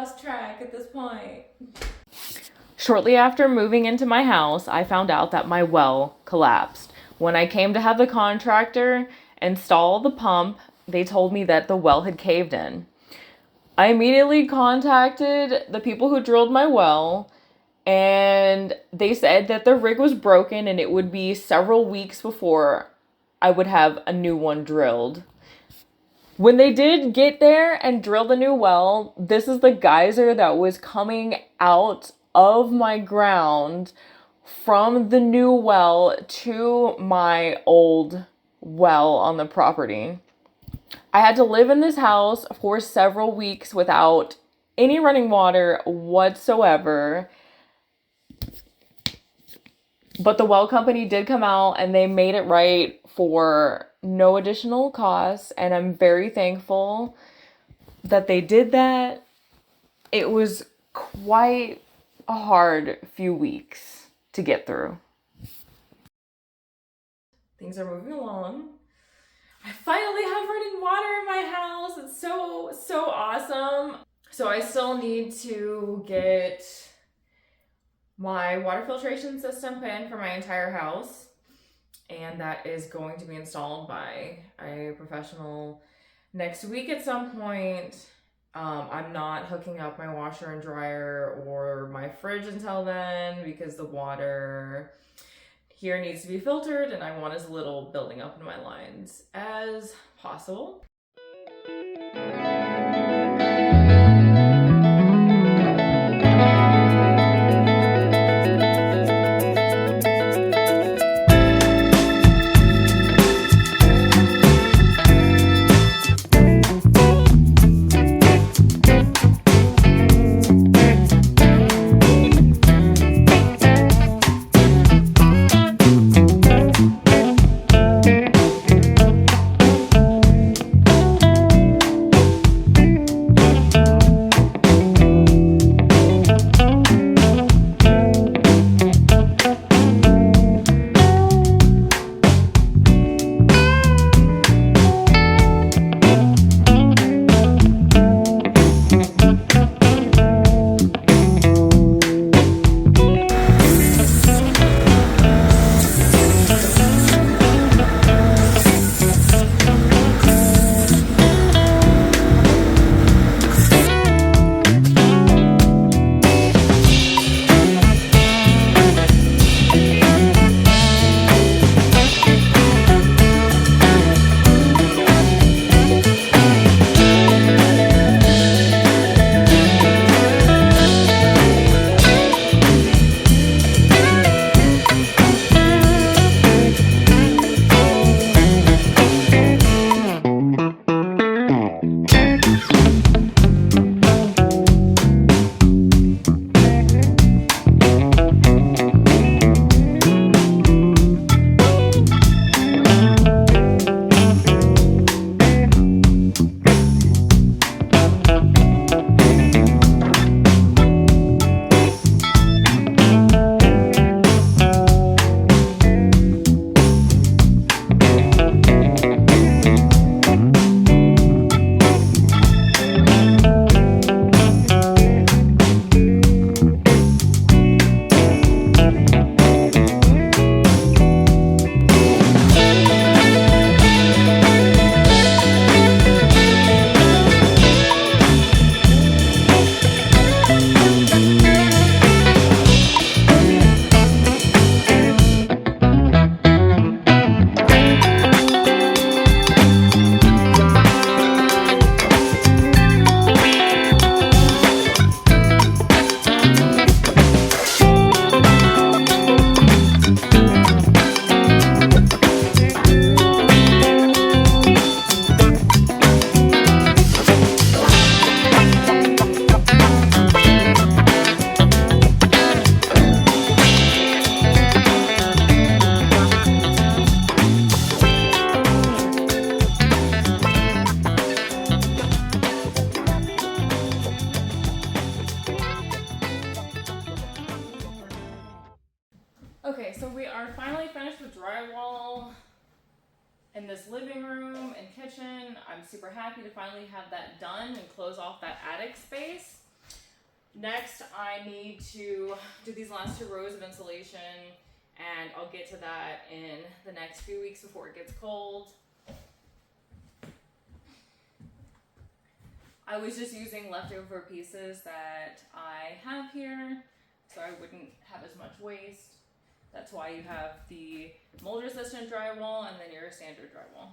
lost track at this point. Shortly after moving into my house, I found out that my well collapsed. When I came to have the contractor install the pump, they told me that the well had caved in. I immediately contacted the people who drilled my well, and they said that the rig was broken and it would be several weeks before I would have a new one drilled. When they did get there and drill the new well, this is the geyser that was coming out of my ground from the new well to my old well on the property. I had to live in this house for several weeks without any running water whatsoever. But the well company did come out and they made it right for no additional costs. And I'm very thankful that they did that. It was quite a hard few weeks to get through. Things are moving along. I finally have running water in my house. It's so awesome. So I still need to get my water filtration system put in for my entire house, and that is going to be installed by a professional next week at some point. I'm not hooking up my washer and dryer or my fridge until then because the water here needs to be filtered and I want as little building up in my lines as possible. Okay, so we are finally finished with drywall in this living room and kitchen. I'm super happy to finally have that done and close off that attic space. Next, I need to do these last 2 rows of insulation, and I'll get to that in the next few weeks before it gets cold. I was just using leftover pieces that I have here, so I wouldn't have as much waste. That's why you have the mold resistant drywall and then your standard drywall.